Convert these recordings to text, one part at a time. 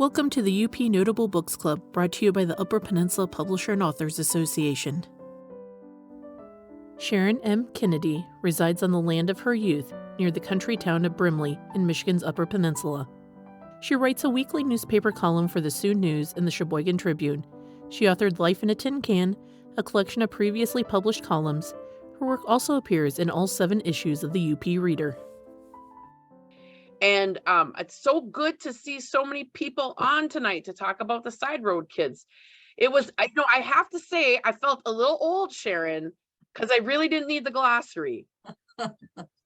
Welcome to the UP Notable Books Club, brought to you by the Upper Peninsula Publisher and Authors Association. Sharon M. Kennedy resides on the land of her youth near the country town of Brimley in Michigan's Upper Peninsula. She writes a weekly newspaper column for the Sioux News and the Cheboygan Tribune. She authored Life in a Tin Can, a collection of previously published columns. Her work also appears in all 7 issues of the UP Reader. And it's so good to see so many people on tonight to talk about the SideRoad Kids. It was, I have to say, I felt a little old, Sharon, because I really didn't need the glossary.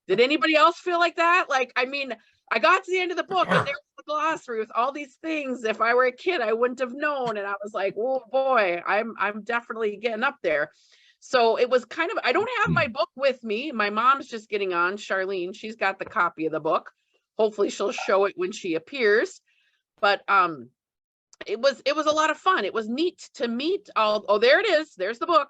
Did anybody else feel like that? Like, I mean, I got to the end of the book and there was the glossary with all these things. If I were a kid, I wouldn't have known. And I was like, oh boy, I'm definitely getting up there. So it was kind of, I don't have my book with me. My mom's just getting on, Charlene. She's got the copy of the book. Hopefully she'll show it when she appears. But it was a lot of fun. It was neat to meet all, oh, there it is. There's the book.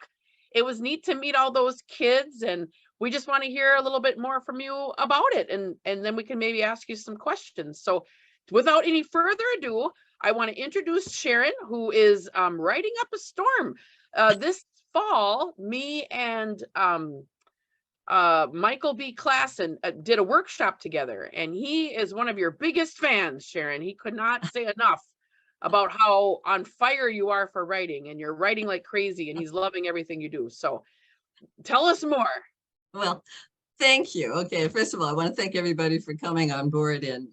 It was neat to meet all those kids, and we just want to hear a little bit more from you about it, and then we can maybe ask you some questions. So without any further ado, I want to introduce Sharon, who is writing up a storm. This fall, me and Michael B. Klassen did a workshop together, and he is one of your biggest fans, Sharon. He could not say enough about how on fire you are for writing, and you're writing like crazy, and he's loving everything you do. So tell us more. Well, thank you. Okay, first of all, I want to thank everybody for coming on board and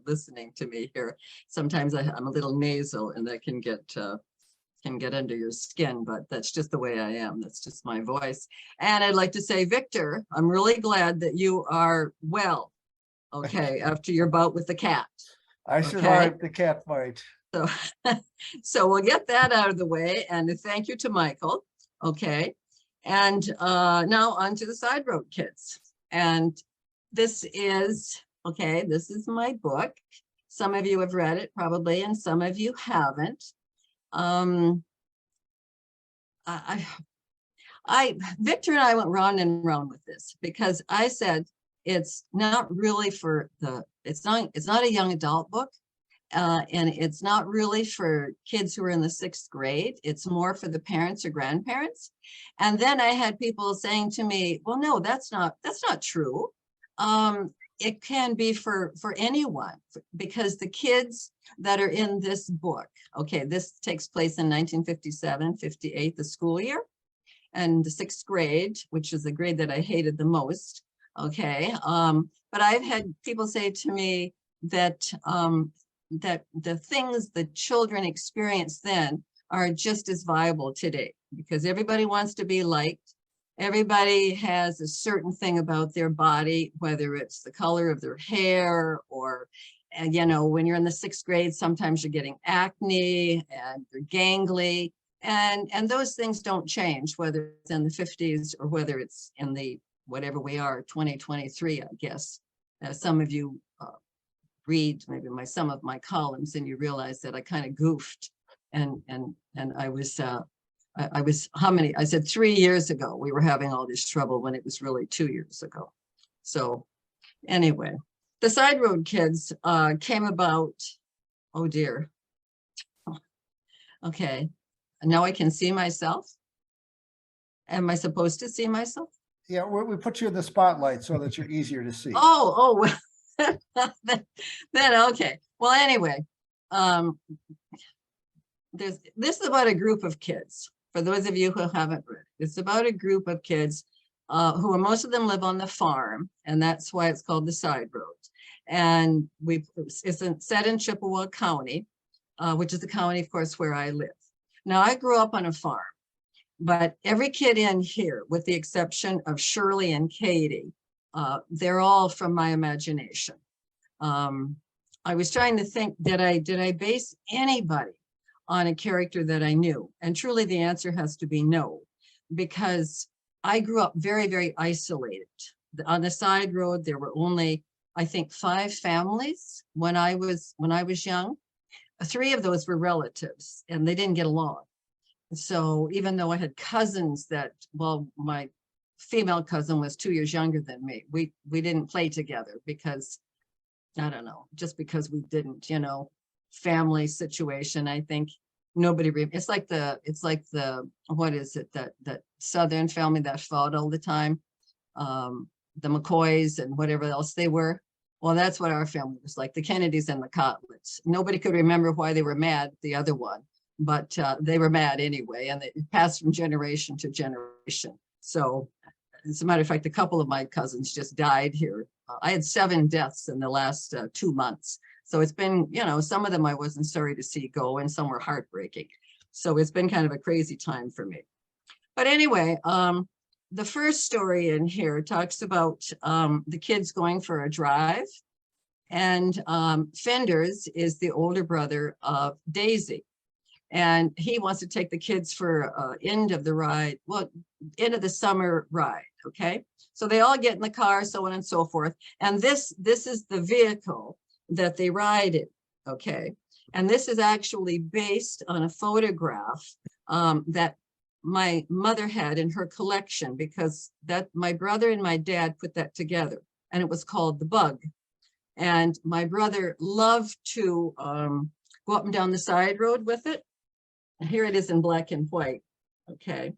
listening to me here. Sometimes I'm a little nasal, and that can get under your skin, but that's just the way I am. That's just my voice. And I'd like to say, Victor, I'm really glad that you are well, okay, after your bout with the cat. I survived the cat fight. So we'll get that out of the way, and thank you to Michael, okay? And now on to the SideRoad Kids. And this is my book. Some of you have read it probably, and some of you haven't. Victor and I went round and round with this because I said it's not really it's not a young adult book, and it's not really for kids who are in the 6th grade. It's more for the parents or grandparents. And then I had people saying to me, well, no, that's not true. It can be for anyone, because the kids that are in this book, okay, this takes place in 1957-58, the school year, and the 6th grade, which is the grade that I hated the most, okay? But I've had people say to me that that the things the children experienced then are just as viable today, because everybody wants to be liked. Everybody has a certain thing about their body, whether it's the color of their hair or, and you know, when you're in the 6th grade, sometimes you're getting acne and you're gangly, and those things don't change, whether it's in the 50s or whether it's in the whatever we are, 2023, I guess. Some of you read maybe some of my columns, and you realize that I kind of goofed, and I was how many? I said 3 years ago we were having all this trouble when it was really 2 years ago. So anyway, the SideRoad Kids came about, oh dear. Okay, now I can see myself. Am I supposed to see myself? Yeah, we put you in the spotlight so that you're easier to see. Oh, well, then okay. Well, anyway, this is about a group of kids. For those of you who haven't read, it's about a group of kids who most of them live on the farm, and that's why it's called the Side Road. And it's set in Chippewa County, which is the county, of course, where I live. Now, I grew up on a farm, but every kid in here, with the exception of Shirley and Katie, they're all from my imagination. I was trying to think, did I base anybody on a character that I knew? And truly the answer has to be no, because I grew up very, very isolated. On the side road, there were only, I think, 5 families when I was young. 3 of those were relatives, and they didn't get along. So even though I had cousins that, well, my female cousin was 2 years younger than me, we didn't play together because, I don't know, just because we didn't, you know, family situation. I think nobody, it's like the, what is it, that Southern family that fought all the time, the McCoys and whatever else they were. Well, that's what our family was like, the Kennedys and the Cotlets. Nobody could remember why they were mad at the other one, but they were mad anyway, and it passed from generation to generation. So as a matter of fact, a couple of my cousins just died here. I had 7 deaths in the last 2 months. So it's been, you know, some of them I wasn't sorry to see go, and some were heartbreaking. So it's been kind of a crazy time for me. But anyway, the first story in here talks about the kids going for a drive. And Fenders is the older brother of Daisy. And he wants to take the kids for end of the ride, well, end of the summer ride, okay? So they all get in the car, so on and so forth. And this is the vehicle that they ride in, okay? And this is actually based on a photograph that my mother had in her collection, because that my brother and my dad put that together, and it was called The Bug. And my brother loved to go up and down the side road with it. Here it is in black and white, okay?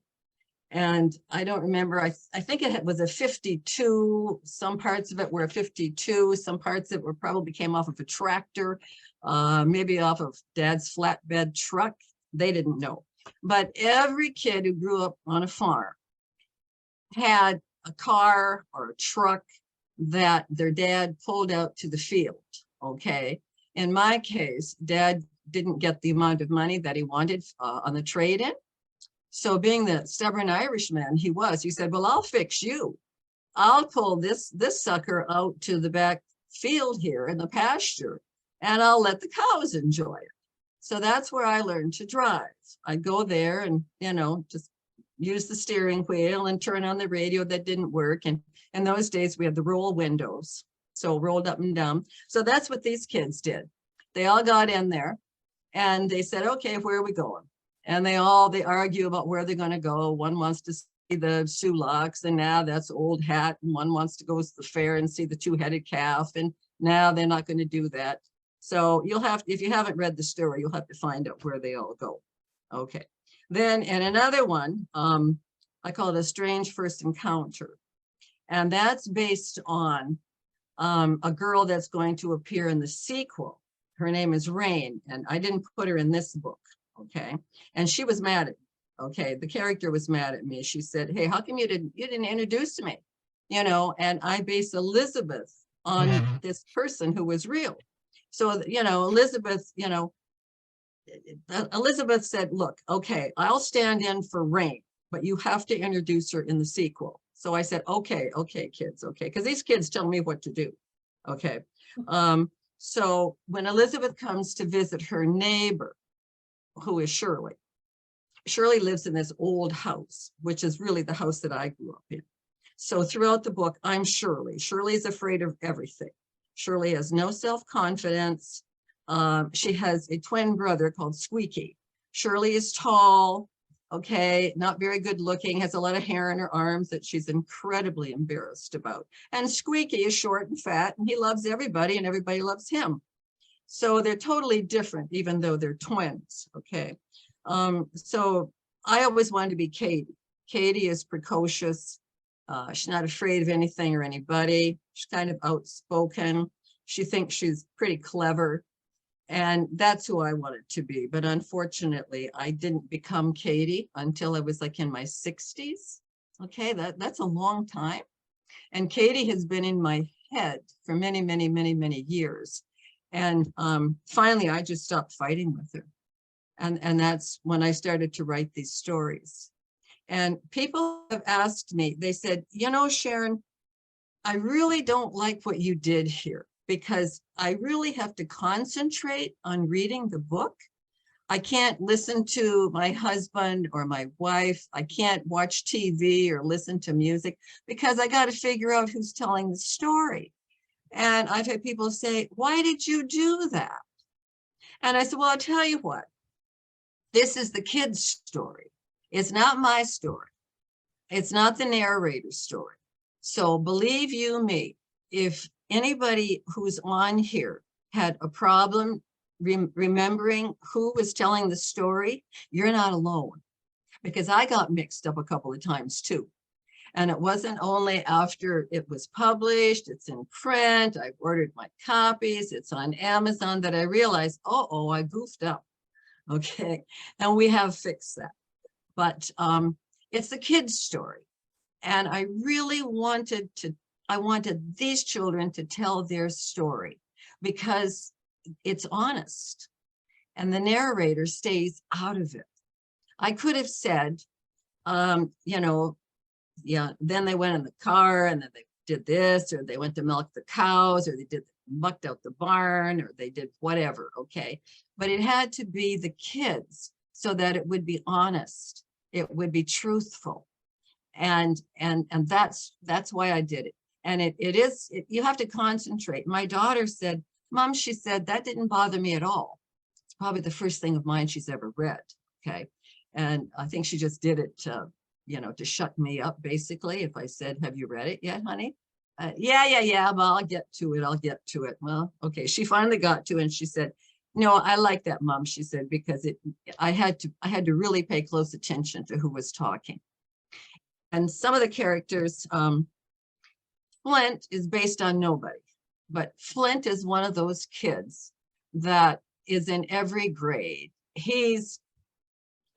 And I don't remember, I think it was a 52, some parts of it were a 52, some parts of it were probably came off of a tractor, maybe off of Dad's flatbed truck, they didn't know. But every kid who grew up on a farm had a car or a truck that their dad pulled out to the field, okay? In my case, Dad didn't get the amount of money that he wanted on the trade-in. So being the stubborn Irishman he was, he said, well, I'll fix you. I'll pull this sucker out to the back field here in the pasture, and I'll let the cows enjoy it. So that's where I learned to drive. I'd go there and, you know, just use the steering wheel and turn on the radio that didn't work. And in those days, we had the roll windows, so rolled up and down. So that's what these kids did. They all got in there and they said, okay, where are we going? And they argue about where they're going to go. One wants to see the Sulaks, and now that's Old Hat. And one wants to go to the fair and see the 2-headed calf. And now they're not going to do that. So you'll have, if you haven't read the story, you'll have to find out where they all go. Okay. Then in another one, I call it A Strange First Encounter. And that's based on a girl that's going to appear in the sequel. Her name is Rain, and I didn't put her in this book, okay? And she was mad at me, okay? The character was mad at me. She said, hey, how come you didn't introduce me? You know, and I base Elizabeth on this person who was real. So, you know, Elizabeth, you know, Elizabeth said, look, okay, I'll stand in for Rain, but you have to introduce her in the sequel. So I said, okay, kids, okay, because these kids tell me what to do, okay. So when Elizabeth comes to visit her neighbor, who is Shirley, Shirley lives in this old house, which is really the house that I grew up in. So throughout the book, I'm Shirley. Shirley's afraid of everything. Shirley has no self-confidence. She has a twin brother called Squeaky. Shirley is tall, okay, not very good looking, has a lot of hair in her arms that she's incredibly embarrassed about. And Squeaky is short and fat, and he loves everybody, and everybody loves him. So they're totally different, even though they're twins, okay? So I always wanted to be Katie. Katie is precocious. She's not afraid of anything or anybody. She's kind of outspoken. She thinks she's pretty clever. And that's who I wanted to be. But unfortunately, I didn't become Katie until I was like in my 60s. Okay, that's a long time. And Katie has been in my head for many, many, many, many years. And finally, I just stopped fighting with her. And that's when I started to write these stories. And people have asked me, they said, you know, Sharon, I really don't like what you did here, because I really have to concentrate on reading the book. I can't listen to my husband or my wife. I can't watch TV or listen to music, because I got to figure out who's telling the story. And I've had people say, why did you do that? And I said, well, I'll tell you what, this is the kid's story. It's not my story. It's not the narrator's story. So believe you me, if anybody who's on here had a problem remembering who was telling the story, you're not alone. Because I got mixed up a couple of times too. And it wasn't only after it was published, it's in print, I ordered my copies, it's on Amazon, that I realized, oh, I goofed up. Okay, and we have fixed that. But it's the kids' story. And I really wanted these children to tell their story because it's honest and the narrator stays out of it. I could have said, you know, yeah, then they went in the car and then they did this, or they went to milk the cows, or they mucked out the barn, or they did whatever, okay? But it had to be the kids so that it would be honest, it would be truthful. And that's why I did it. And you have to concentrate. My daughter said, Mom, she said, that didn't bother me at all. It's probably the first thing of mine she's ever read, okay? And I think she just did it to, you know, to shut me up, basically. If I said, have you read it yet, honey? Yeah, well, I'll get to it. Well, okay, she finally got to it and she said, no, I like that, Mom, she said, because I had to really pay close attention to who was talking. And some of the characters, Flint is based on nobody, but Flint is one of those kids that is in every grade. He's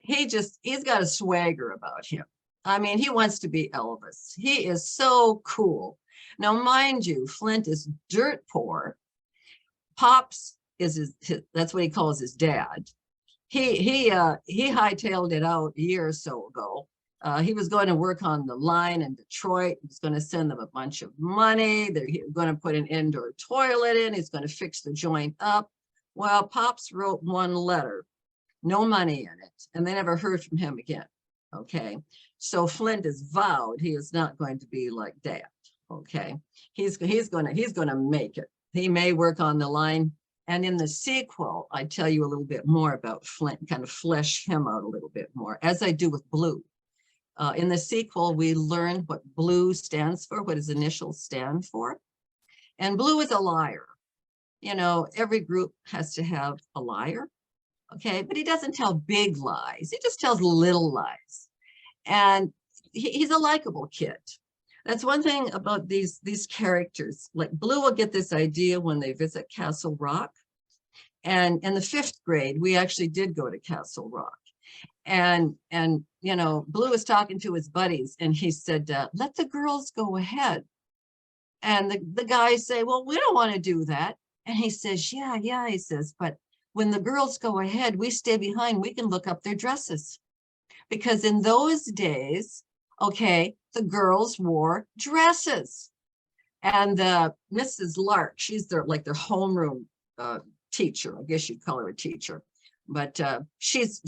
got a swagger about him. I mean, he wants to be Elvis. He is so cool. Now, mind you, Flint is dirt poor. Pops is that's what he calls his dad. He hightailed it out a year or so ago. He was going to work on the line in Detroit. He was going to send them a bunch of money. They're going to put an indoor toilet in. He's going to fix the joint up. Well, Pops wrote one letter, no money in it, and they never heard from him again. Okay, so Flint is vowed he is not going to be like Dad. Okay, he's going to make it. He may work on the line. And in the sequel, I tell you a little bit more about Flint, kind of flesh him out a little bit more, as I do with Blue. In the sequel, we learned what Blue stands for, what his initials stand for. And Blue is a liar. You know, every group has to have a liar, okay? But he doesn't tell big lies. He just tells little lies. And he's a likable kid. That's one thing about these characters. Like Blue will get this idea when they visit Castle Rock. And in the 5th grade, we actually did go to Castle Rock. And you know, Blue was talking to his buddies and he said, let the girls go ahead. And the guys say, well, we don't want to do that. And he says, yeah, he says, but when the girls go ahead, we stay behind, we can look up their dresses. Because in those days, okay, the girls wore dresses. And Mrs. Lark, she's their homeroom teacher. I guess you'd call her a teacher. But she's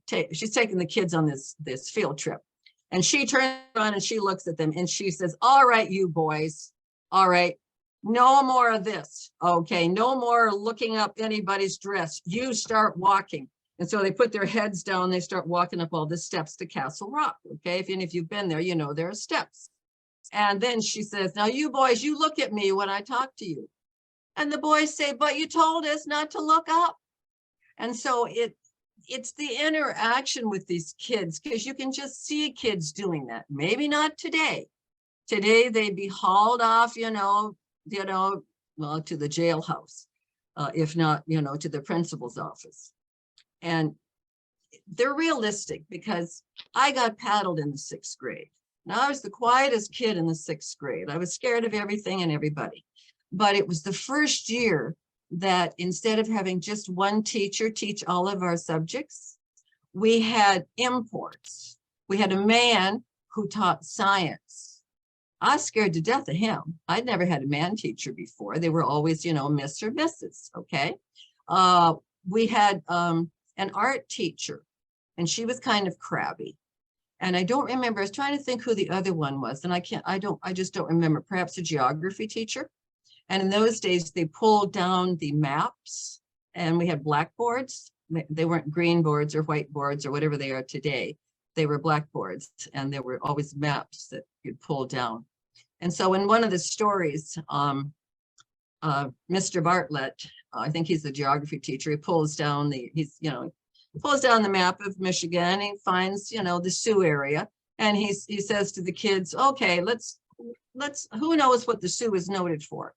taking the kids on this field trip. And she turns around and she looks at them and she says, all right, you boys, all right, no more of this, okay? No more looking up anybody's dress. You start walking. And so they put their heads down, they start walking up all the steps to Castle Rock, okay? If you've been there, you know there are steps. And then she says, now you boys, you look at me when I talk to you. And the boys say, but you told us not to look up. And so it's the interaction with these kids, because you can just see kids doing that. Maybe not today. Today they'd be hauled off, well, to the jailhouse, if not, to the principal's office. And they're realistic, because I got paddled in the 6th grade. Now, I was the quietest kid in the 6th grade. I was scared of everything and everybody. But it was the first year that instead of having just one teacher teach all of our subjects, we had imports. We had a man who taught science. I was scared to death of him. I'd never had a man teacher before. They were always, Miss or Mrs., okay? We had an art teacher, and she was kind of crabby. And I don't remember, I was trying to think who the other one was, and I just don't remember, perhaps a geography teacher. And in those days, they pulled down the maps, and we had blackboards. They weren't green boards or white boards or whatever they are today. They were blackboards, and there were always maps that you'd pull down. And so in one of the stories, Mr. Bartlett, I think he's a geography teacher, he pulls down the, pulls down the map of Michigan, he finds, the Sioux area. And he says to the kids, okay, let's, who knows what the Sioux is noted for?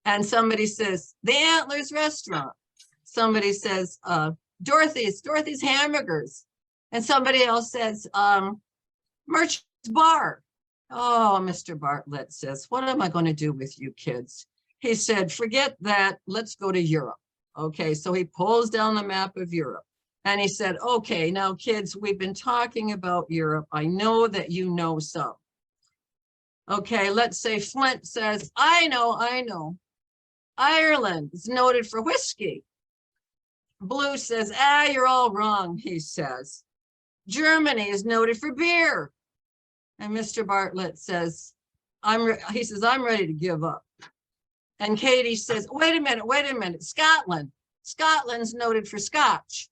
And somebody says, the Antlers restaurant. Somebody says, Dorothy's hamburgers. And somebody else says, Merchant's Bar. Oh, Mr. Bartlett says, what am I going to do with you kids? He said, forget that, let's go to Europe. Okay, so he pulls down the map of Europe. And he said, okay, now kids, we've been talking about Europe. I know that you know some. Okay, let's say Flint says, I know. Ireland is noted for whiskey. Blue says, you're all wrong, he says. Germany is noted for beer. And Mr. Bartlett says, I'm ready to give up. And Katie says, wait a minute, Scotland's noted for scotch.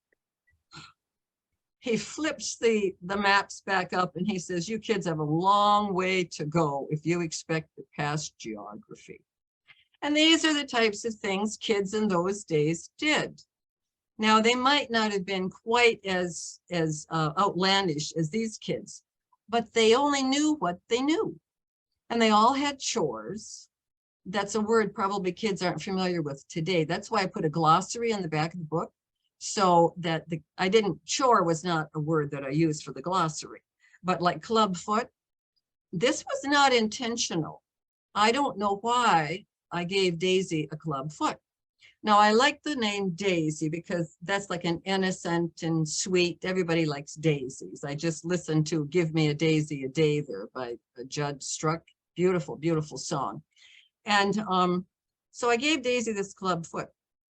He flips the maps back up and he says, you kids have a long way to go if you expect to pass geography. And these are the types of things kids in those days did. Now, they might not have been quite as outlandish as these kids, but they only knew what they knew. And they all had chores. That's a word probably kids aren't familiar with today. That's why I put a glossary on the back of the book, so that chore was not a word that I used for the glossary. But like clubfoot, this was not intentional. I don't know why I gave Daisy a clubfoot. Now, I like the name Daisy because that's like an innocent and sweet. Everybody likes daisies. I just listened to Give Me a Daisy a Day there by Judd Struck. Beautiful, beautiful song. And so I gave Daisy this clubfoot.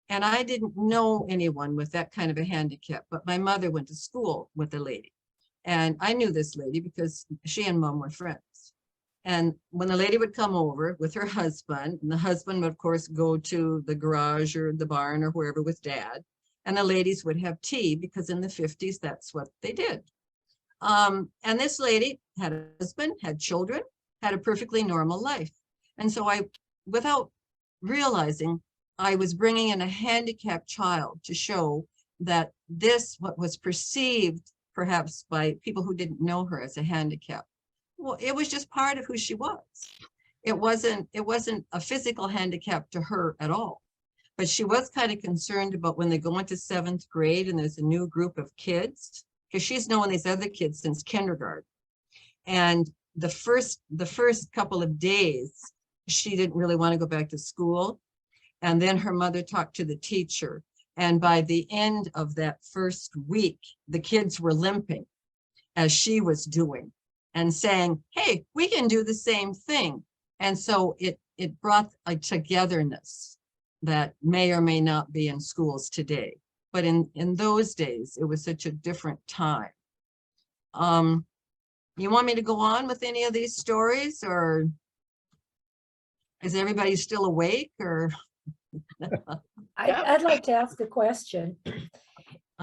And I didn't know anyone with that kind of a handicap, but my mother went to school with a lady. And I knew this lady because she and Mom were friends. And when the lady would come over with her husband, and the husband would, of course, go to the garage or the barn or wherever with Dad, and the ladies would have tea because in the 50s, that's what they did. And this lady had a husband, had children, had a perfectly normal life. And so without realizing, I was bringing in a handicapped child to show that what was perceived perhaps by people who didn't know her as a handicap, well, it was just part of who she was. It wasn't a physical handicap to her at all, but she was kind of concerned about when they go into 7th grade and there's a new group of kids, because she's known these other kids since kindergarten. And the first couple of days, she didn't really want to go back to school. And then her mother talked to the teacher. And by the end of that first week, the kids were limping as she was doing and saying, hey, we can do the same thing. And so it brought a togetherness that may or may not be in schools today. But in those days, it was such a different time. You want me to go on with any of these stories, or is everybody still awake, or? I'd like to ask a question.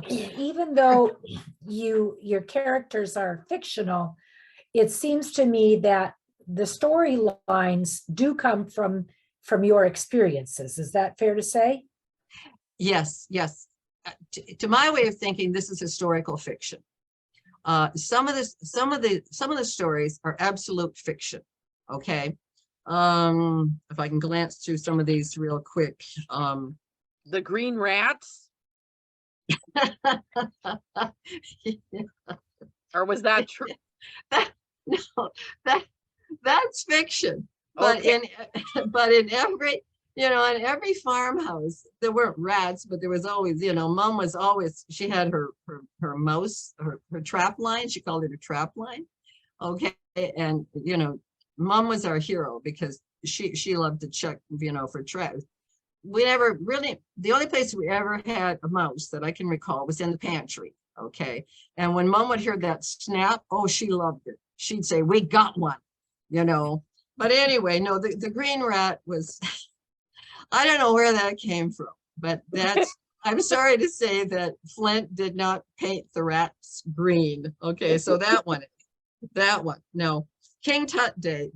Even though your characters are fictional, it seems to me that the storylines do come from your experiences. Is that fair to say? Yes. To my way of thinking, this is historical fiction. Some of the stories are absolute fiction. Okay. If I can glance through some of these real quick. The green rats? Or was that true? That's fiction. But Okay. in every, in every farmhouse, there weren't rats, but there was always, Mom was always, she had her mouse, her trap line. She called it a trap line. Okay. And, Mom was our hero because she loved to check, for traps. We never really, the only place we ever had a mouse that I can recall was in the pantry. Okay. And when Mom would hear that snap, oh, she loved it. She'd say, we got one, But anyway, no, the green rat was, I don't know where that came from, but I'm sorry to say that Flint did not paint the rats green. Okay. So that one, no. King Tut Day,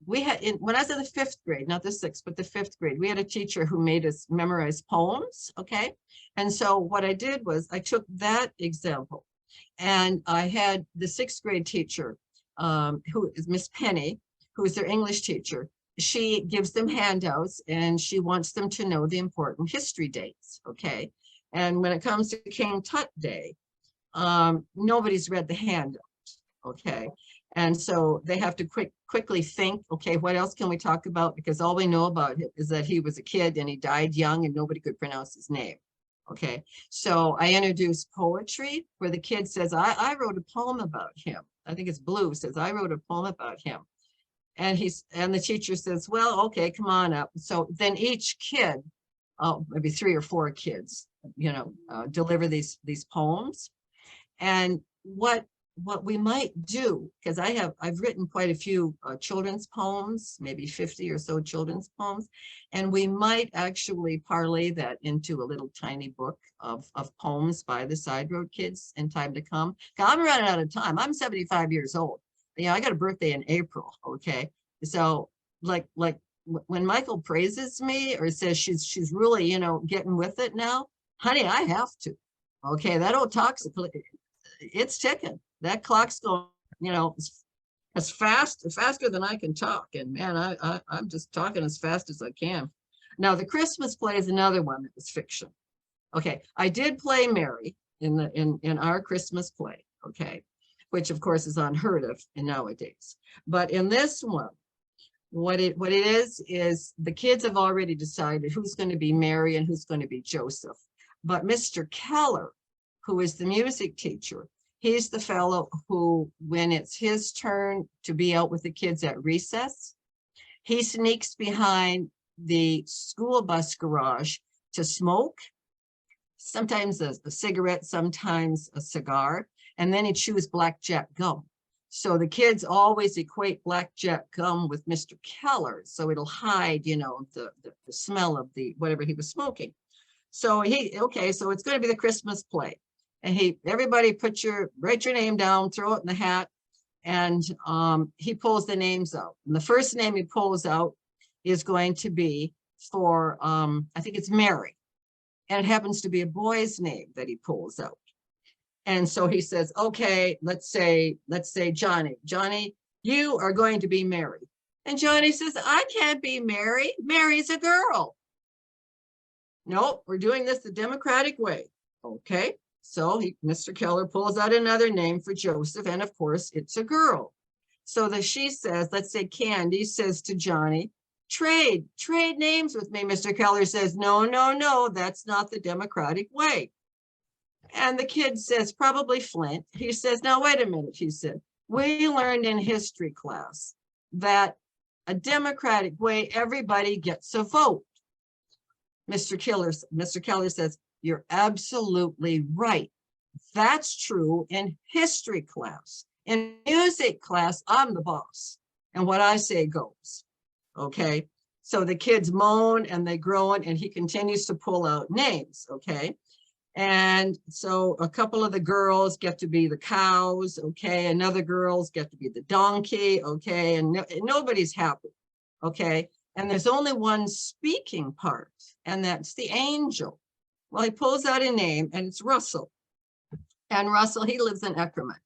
we had, when I was in the 5th grade, not the 6th, but the 5th grade, we had a teacher who made us memorize poems, okay? And so what I did was I took that example, and I had the 6th grade teacher, who is Miss Penny, who is their English teacher. She gives them handouts, and she wants them to know the important history dates, okay? And when it comes to King Tut Day, nobody's read the handout, okay? And so they have to quickly think, okay, what else can we talk about? Because all we know about him is that he was a kid and he died young and nobody could pronounce his name. Okay, so I introduced poetry where the kid says, I wrote a poem about him. I think it's Blue says, I wrote a poem about him. And the teacher says, well, okay, come on up. So then each kid, maybe 3 or 4 kids, you know, deliver these poems. And what we might do, because I've written quite a few children's poems, maybe 50 or so children's poems, and we might actually parlay that into a little tiny book of poems by the SideRoad Kids in time to come. I'm running out of time. I'm 75 years old. Yeah, I got a birthday in April. Okay, so like when Michael praises me or says she's really, you know, getting with it now, honey, I have to. Okay, that old toxic, it's ticking. That clock's going, you know, as faster than I can talk. And man, I'm just talking as fast as I can. Now, the Christmas play is another one that was fiction. Okay, I did play Mary in our Christmas play, okay, which of course is unheard of nowadays. But in this one, what it is the kids have already decided who's going to be Mary and who's going to be Joseph. But Mr. Keller, who is the music teacher, he's the fellow who, when it's his turn to be out with the kids at recess, he sneaks behind the school bus garage to smoke, sometimes a cigarette, sometimes a cigar, and then he chews blackjack gum. So the kids always equate blackjack gum with Mr. Keller, so it'll hide, you know, the smell of the whatever he was smoking. So so it's going to be the Christmas play. And everybody write your name down, throw it in the hat, and he pulls the names out. And the first name he pulls out is going to be for, I think it's Mary. And it happens to be a boy's name that he pulls out. And so he says, okay, let's say Johnny. Johnny, you are going to be Mary. And Johnny says, I can't be Mary. Mary's a girl. Nope, we're doing this the democratic way. Okay. So Mr. Keller pulls out another name for Joseph, and of course, it's a girl. So she says, let's say Candy says to Johnny, trade names with me. Mr. Keller says, no, that's not the democratic way. And the kid says, probably Flint. He says, now, wait a minute, he said, we learned in history class that a democratic way, everybody gets a vote. Mr. Keller says, you're absolutely right. That's true in history class. In music class, I'm the boss. And what I say goes. Okay. So the kids moan and they groan, and he continues to pull out names. Okay. And so a couple of the girls get to be the cows. Okay. And other girls get to be the donkey. Okay. And nobody's happy. Okay. And there's only one speaking part, and that's the angel. Well, he pulls out a name, and it's Russell. And Russell, he lives in Eckerman.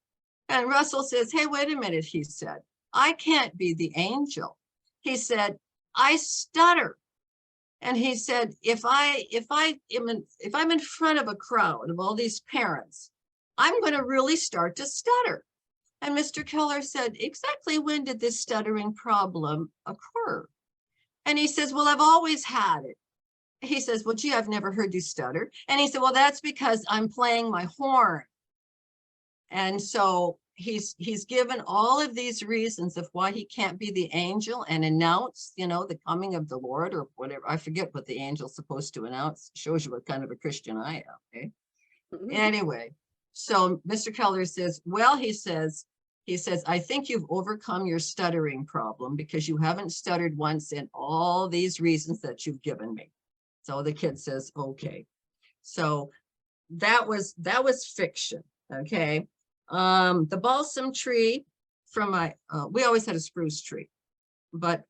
And Russell says, hey, wait a minute, he said, I can't be the angel. He said, I stutter. And he said, if I'm in front of a crowd of all these parents, I'm going to really start to stutter. And Mr. Keller said, exactly when did this stuttering problem occur? And he says, well, I've always had it. He says, well, gee, I've never heard you stutter. And he said, well, that's because I'm playing my horn. And so he's given all of these reasons of why he can't be the angel and announce, you know, the coming of the Lord or whatever. I forget what the angel's supposed to announce. Shows you what kind of a Christian I am. Okay. Anyway, so Mr. Keller says, well, he says, I think you've overcome your stuttering problem because you haven't stuttered once in all these reasons that you've given me. So the kid says, okay. So that was fiction. Okay. The balsam tree from we always had a spruce tree. but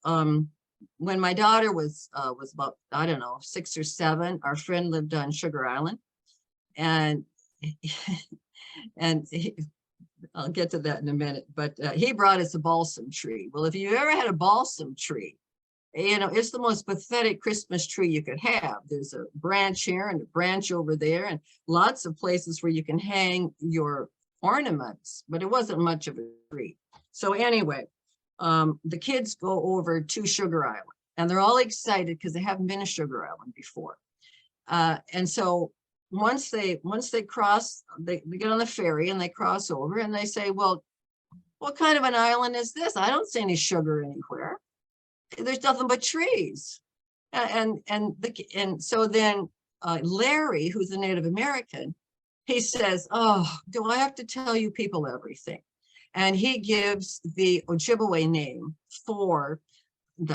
when my daughter was about, I don't know, 6 or 7, our friend lived on Sugar Island, and and I'll get to that in a minute, but he brought us a balsam tree. Well, if you ever had a balsam tree, you know, it's the most pathetic Christmas tree you could have. There's a branch here and a branch over there, and lots of places where you can hang your ornaments, but it wasn't much of a tree. So anyway, the kids go over to Sugar Island, and they're all excited because they haven't been to Sugar Island before. And so once they cross, they get on the ferry and they cross over, and they say, well, what kind of an island is this? I don't see any sugar anywhere. There's nothing but trees. And so then Larry, who's a Native American, he says, oh, do I have to tell you people everything? And he gives the Ojibwe name for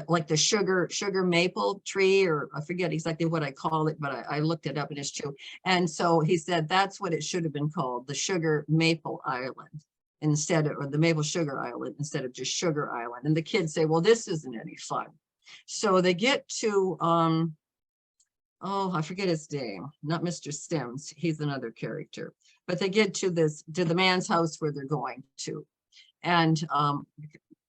like the sugar maple tree, or I forget exactly what I call it, but I looked it up and it's true. And so he said that's what it should have been called, the Sugar Maple Island, instead of, or the Maple Sugar Island instead of just Sugar Island. And the kids say, well, this isn't any fun. So they get to oh, I forget his name, not Mr. Sims, he's another character, but they get to the man's house where they're going to, and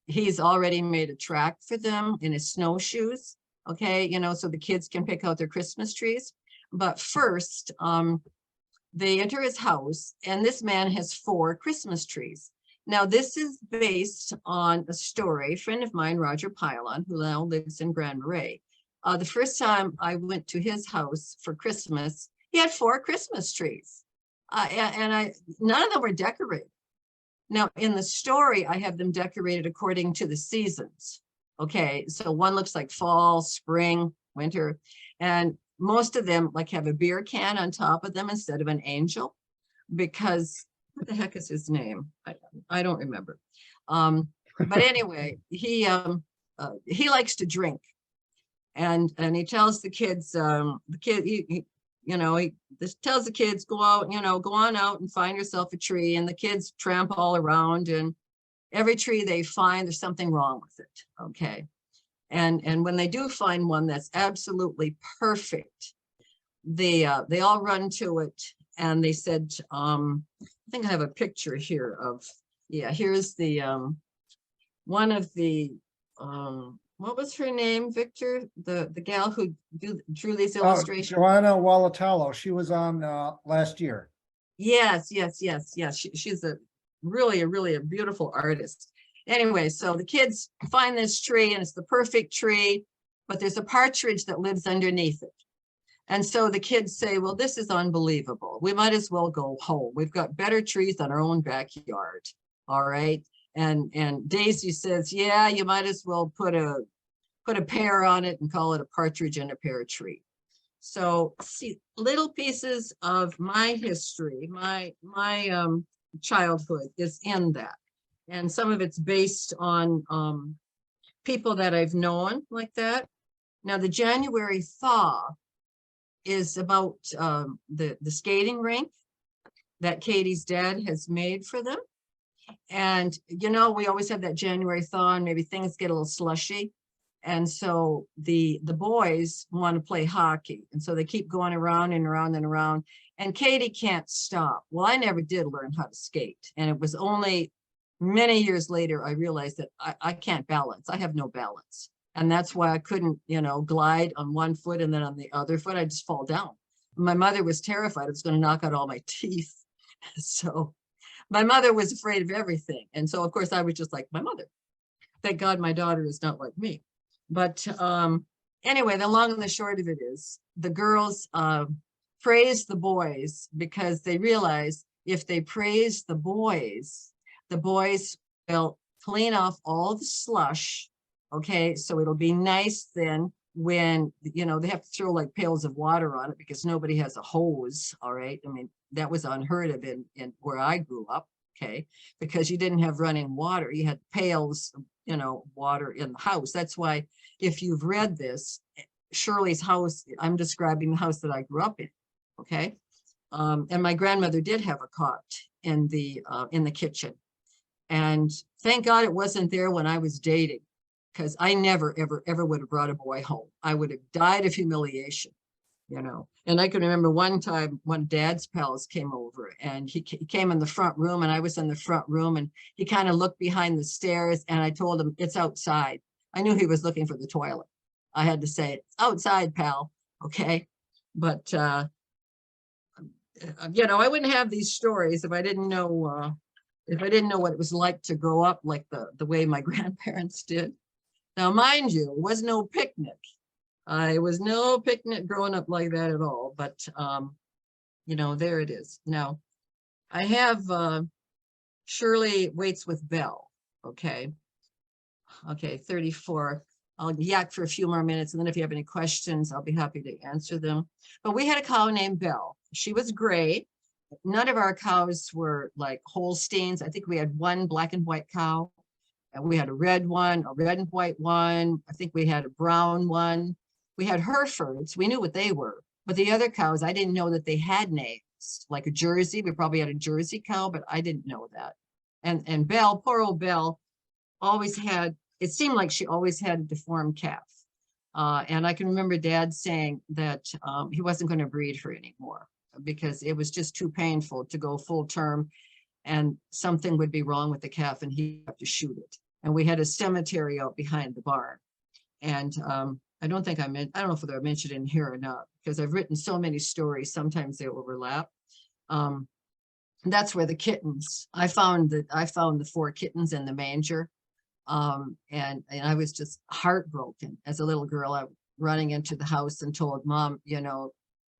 he's already made a track for them in his snowshoes, okay, you know, so the kids can pick out their Christmas trees. But first, they enter his house, and this man has 4 Christmas trees. Now, this is based on a story. A friend of mine, Roger Pylon, who now lives in Grand Marais. The first time I went to his house for Christmas, he had 4 Christmas trees, and none of them were decorated. Now, in the story, I have them decorated according to the seasons. Okay, so one looks like fall, spring, winter, and most of them like have a beer can on top of them instead of an angel, because what the heck is his name? I don't remember. But anyway, he likes to drink, and he tells the kids, you know, he tells the kids, go out, you know, go on out and find yourself a tree, and the kids tramp all around, and every tree they find, there's something wrong with it. Okay. And when they do find one that's absolutely perfect, they all run to it, and they said, I think I have a picture here of, yeah, here's the one of the what was her name, Victor? The gal who drew these illustrations? Joanna Walatalo. She was on last year. Yes. She's really a beautiful artist. Anyway, so the kids find this tree, and it's the perfect tree, but there's a partridge that lives underneath it. And so the kids say, well, this is unbelievable. We might as well go home. We've got better trees than our own backyard. All right. And Daisy says, yeah, you might as well put a pear on it and call it a partridge in a pear tree. So see, little pieces of my history, my childhood is in that. And some of it's based on people that I've known like that. Now, the January thaw is about the skating rink that Katie's dad has made for them. And, you know, we always have that January thaw, and maybe things get a little slushy. And so the boys want to play hockey. And so they keep going around and around and around. And Katie can't stop. Well, I never did learn how to skate. And it was only many years later I realized that I can't balance. I have no balance. And that's why I couldn't, you know, glide on one foot and then on the other foot, I just fall down. My mother was terrified I was going to knock out all my teeth. So my mother was afraid of everything. And so, of course, I was just like my mother. Thank God my daughter is not like me. But anyway, the long and the short of it is the girls praise the boys because they realize if they praise the boys will clean off all the slush. Okay, so it'll be nice then when, you know, they have to throw like pails of water on it because nobody has a hose. All right. I mean, that was unheard of in where I grew up. Okay, because you didn't have running water. You had pails, you know, water in the house. That's why if you've read this, Shirley's house, I'm describing the house that I grew up in. Okay. And my grandmother did have a cot in the kitchen. And thank God it wasn't there when I was dating, because I never, ever, ever would have brought a boy home. I would have died of humiliation, And I can remember one time one dad's pals came over, and he came in the front room, and I was in the front room, and he kind of looked behind the stairs, and I told him, it's outside. I knew he was looking for the toilet. I had to say, it's outside, pal. Okay. But, I wouldn't have these stories if I didn't know, what it was like to grow up like the way my grandparents did. Now, mind you, it was no picnic. It was no picnic growing up like that at all, but, there it is. Now, I have Shirley waits with Belle, okay? Okay, 34. I'll yak for a few more minutes, and then if you have any questions, I'll be happy to answer them. But we had a cow named Belle. She was gray. None of our cows were like Holsteins. I think we had one black and white cow, and we had a red one, a red and white one. I think we had a brown one. We had Herefords. We knew what they were, but the other cows, I didn't know that they had names, like a Jersey. We probably had a Jersey cow, but I didn't know that. And Belle, poor old Belle, always had, it seemed like she always had a deformed calf. And I can remember Dad saying that he wasn't going to breed her anymore because it was just too painful to go full term, and something would be wrong with the calf and he'd have to shoot it. And we had a cemetery out behind the barn. And I don't know if they're mentioned in here or not, because I've written so many stories, sometimes they overlap. That's where the kittens, I found the 4 kittens in the manger. And I was just heartbroken as a little girl. I was running into the house and told Mom,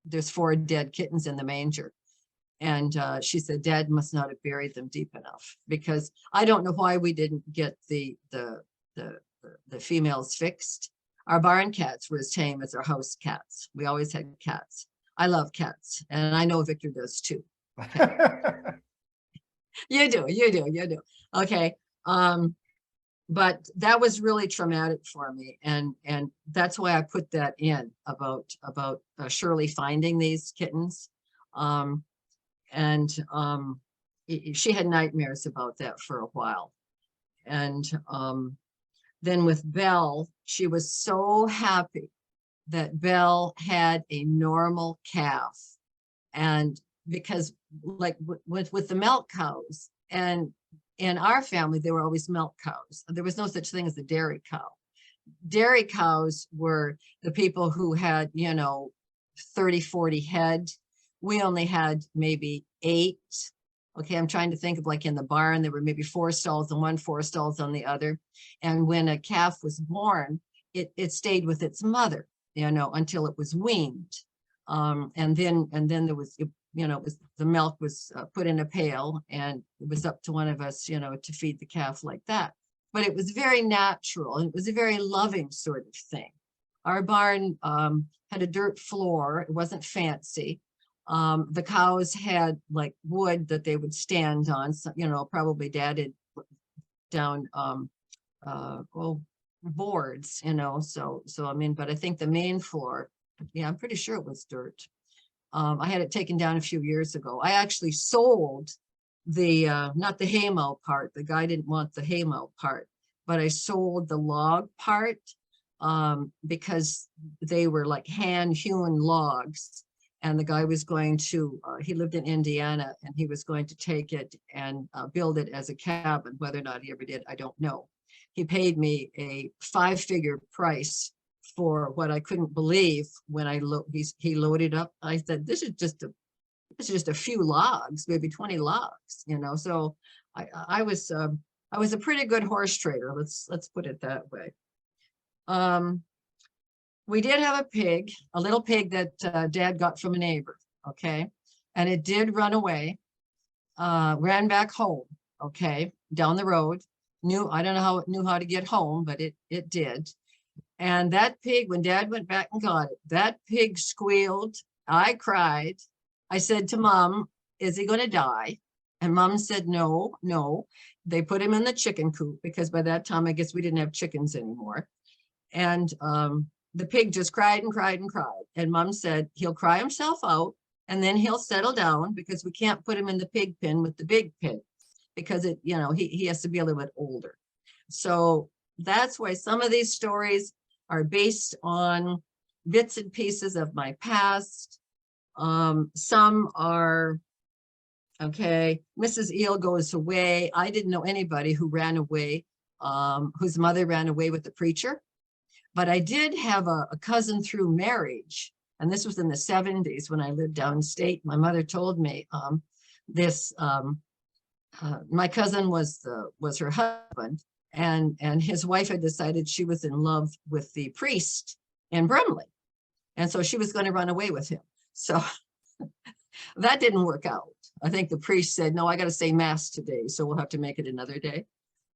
there's 4 dead kittens in the manger. And she said, Dad must not have buried them deep enough, because I don't know why we didn't get the females fixed. Our barn cats were as tame as our house cats. We always had cats. I love cats, and I know Victor does too. Okay. You do. Okay. But that was really traumatic for me. And that's why I put that in about Shirley finding these kittens. She had nightmares about that for a while. And then with Belle, she was so happy that Belle had a normal calf. And because like with the milk cows, and in our family, they were always milk cows. There was no such thing as a dairy cow. Dairy cows were the people who had, 30, 40 head. We only had maybe 8. Okay, I'm trying to think of, like in the barn, there were maybe 4 stalls on one, 4 stalls on the other. And when a calf was born, it stayed with its mother, until it was weaned. And then there was, the milk was put in a pail, and it was up to one of us, to feed the calf like that. But it was very natural, and it was a very loving sort of thing. Our barn had a dirt floor. It wasn't fancy. The cows had like wood that they would stand on. So, probably Dad had down boards, so I mean, but I think the main floor, yeah, I'm pretty sure it was dirt. I had it taken down a few years ago. I actually sold the not the haymow part. The guy didn't want the haymow part, but I sold the log part because they were like hand-hewn logs. And the guy was going to, he lived in Indiana, and he was going to take it and build it as a cabin. Whether or not he ever did, I don't know. He paid me a 5-figure price for what I couldn't believe when he loaded up. I said, this is just a few logs, maybe 20 logs, So I was a pretty good horse trader. Let's put it that way. We did have a pig, a little pig that Dad got from a neighbor, okay? And it did run away, ran back home, okay, down the road. I don't know how it knew how to get home, but it did. And that pig, when Dad went back and got it, that pig squealed. I cried. I said to Mom, is he going to die? And Mom said, no. They put him in the chicken coop, because by that time, I guess we didn't have chickens anymore. And the pig just cried and cried and cried. And Mom said, he'll cry himself out, and then he'll settle down, because we can't put him in the pig pen with the big pig, because he has to be a little bit older. So that's why some of these stories are based on bits and pieces of my past. Some are, okay, Mrs. Eel goes away. I didn't know anybody who ran away, whose mother ran away with the preacher. But I did have a cousin through marriage. And this was in the 70s when I lived downstate. My mother told me my cousin was her husband, and his wife had decided she was in love with the priest in Brimley. And so she was going to run away with him. So that didn't work out. I think the priest said, no, I got to say mass today, so we'll have to make it another day.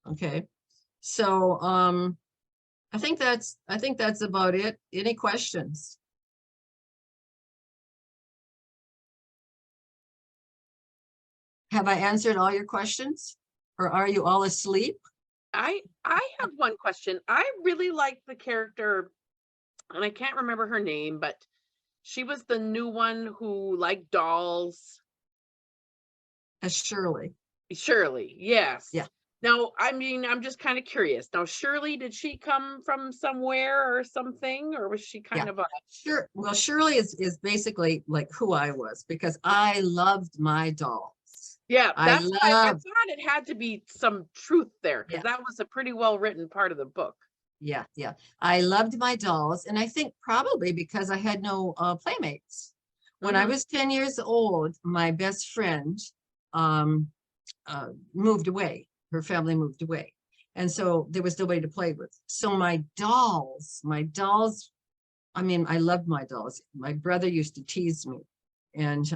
Okay. So I think that's about it. Any questions? Have I answered all your questions, or are you all asleep? I have one question. I really like the character, and I can't remember her name, but she was the new one who liked dolls. Shirley. Shirley, yes. Yeah. Now, I mean, I'm just kind of curious. Now, Shirley, did she come from somewhere or something, or was she kind of a... Sure. Well, Shirley is basically like who I was, because I loved my dolls. Yeah, that's why I love, thought it had to be some truth there, because that was a pretty well written part of the book. yeah. I loved my dolls, and I think probably because I had no playmates. When I was 10 years old, my best friend moved away. Her family moved away, and so there was nobody to play with. So my dolls, I mean, I loved my dolls. My brother used to tease me, and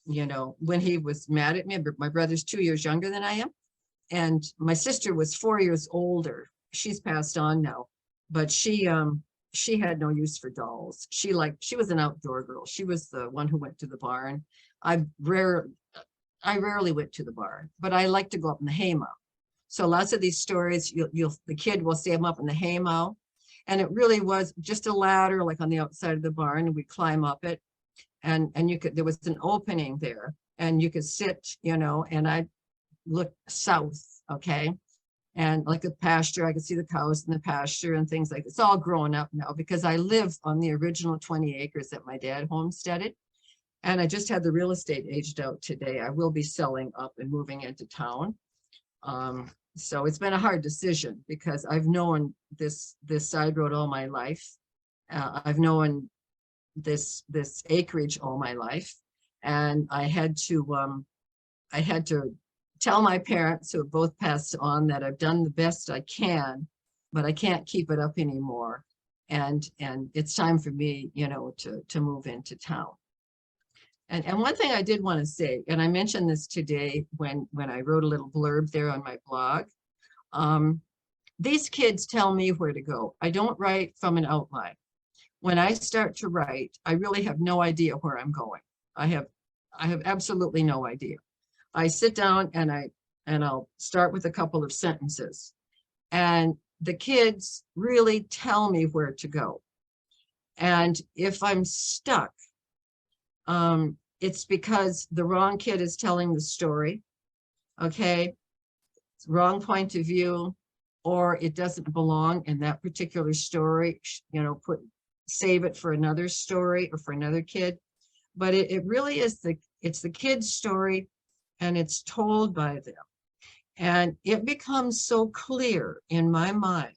you know, when he was mad at me, my brother's 2 years younger than I am, and my sister was 4 years older. She's passed on now, but she had no use for dolls. She was an outdoor girl. She was the one who went to the barn. I rarely went to the barn, but I like to go up in the haymow. So lots of these stories, the kid will say I'm up in the haymow, and it really was just a ladder like on the outside of the barn, and we climb up it, and there was an opening there, and you could sit, you know, and I looked south, okay, and like a pasture, I could see the cows in the pasture and things like this. It's all grown up now because I live on the original 20 acres that my dad homesteaded. And I just had the real estate aged out today. I will be selling up and moving into town. So it's been a hard decision because I've known this side road all my life. I've known this acreage all my life. And I had to tell my parents, who have both passed on, that I've done the best I can, but I can't keep it up anymore. And it's time for me, you know, to move into town. And one thing I did want to say, and I mentioned this today when I wrote a little blurb there on my blog, these kids tell me where to go. I don't write from an outline. When I start to write, I really have no idea where I'm going. I have absolutely no idea. I sit down and I'll start with a couple of sentences, and the kids really tell me where to go. And if I'm stuck, it's because the wrong kid is telling the story, okay? It's wrong point of view, or it doesn't belong in that particular story, you know, save it for another story or for another kid. But it really is it's the kid's story, and it's told by them. And it becomes so clear in my mind.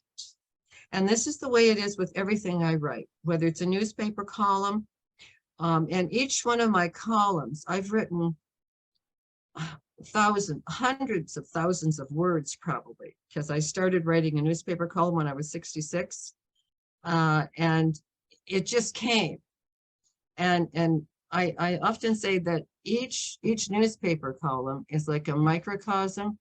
And this is the way it is with everything I write, whether it's a newspaper column, and each one of my columns, I've written hundreds of thousands of words probably, because I started writing a newspaper column when I was 66, and it just came. And I often say that each newspaper column is like a microcosm